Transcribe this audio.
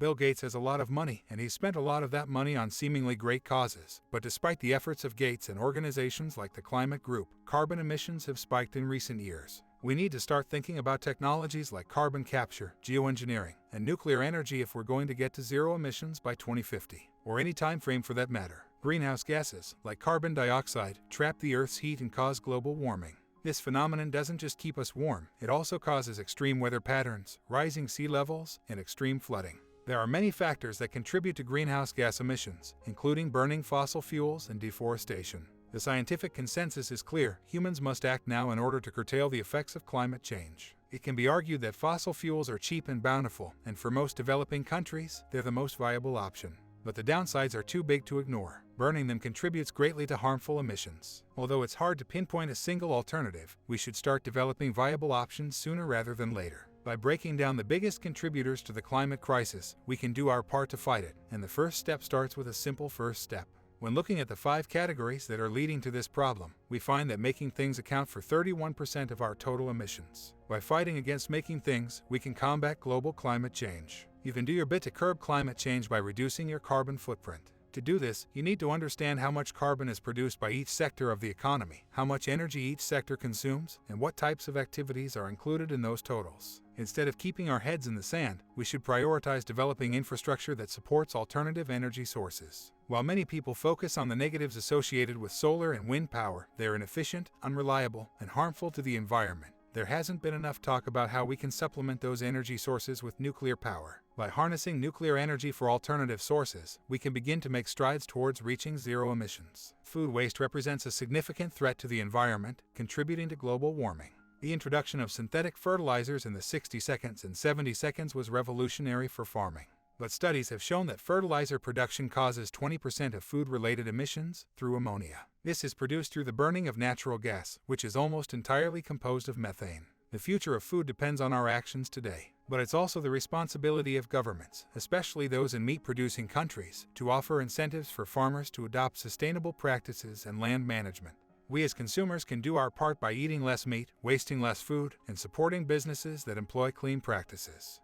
Bill Gates has a lot of money, and he's spent a lot of that money on seemingly great causes. But despite the efforts of Gates and organizations like the Climate Group, carbon emissions have spiked in recent years. We need to start thinking about technologies like carbon capture, geoengineering, and nuclear energy if we're going to get to zero emissions by 2050, or any time frame for that matter. Greenhouse gases, like carbon dioxide, trap the Earth's heat and cause global warming. This phenomenon doesn't just keep us warm, it also causes extreme weather patterns, rising sea levels, and extreme flooding. There are many factors that contribute to greenhouse gas emissions, including burning fossil fuels and deforestation. The scientific consensus is clear: humans must act now in order to curtail the effects of climate change. It can be argued that fossil fuels are cheap and bountiful, and for most developing countries, they're the most viable option. But the downsides are too big to ignore. Burning them contributes greatly to harmful emissions. Although it's hard to pinpoint a single alternative, we should start developing viable options sooner rather than later. By breaking down the biggest contributors to the climate crisis, we can do our part to fight it, and the first step starts with a simple first step. When looking at the 5 categories that are leading to this problem, we find that making things account for 31% of our total emissions. By fighting against making things, we can combat global climate change. You can do your bit to curb climate change by reducing your carbon footprint. To do this, you need to understand how much carbon is produced by each sector of the economy, how much energy each sector consumes, and what types of activities are included in those totals. Instead of keeping our heads in the sand, we should prioritize developing infrastructure that supports alternative energy sources. While many people focus on the negatives associated with solar and wind power, they're inefficient, unreliable, and harmful to the environment. There hasn't been enough talk about how we can supplement those energy sources with nuclear power. By harnessing nuclear energy for alternative sources, we can begin to make strides towards reaching zero emissions. Food waste represents a significant threat to the environment, contributing to global warming. The introduction of synthetic fertilizers in the 60 seconds and 70 seconds was revolutionary for farming. But studies have shown that fertilizer production causes 20% of food-related emissions through ammonia. This is produced through the burning of natural gas, which is almost entirely composed of methane. The future of food depends on our actions today. But it's also the responsibility of governments, especially those in meat-producing countries, to offer incentives for farmers to adopt sustainable practices and land management. We as consumers can do our part by eating less meat, wasting less food, and supporting businesses that employ clean practices.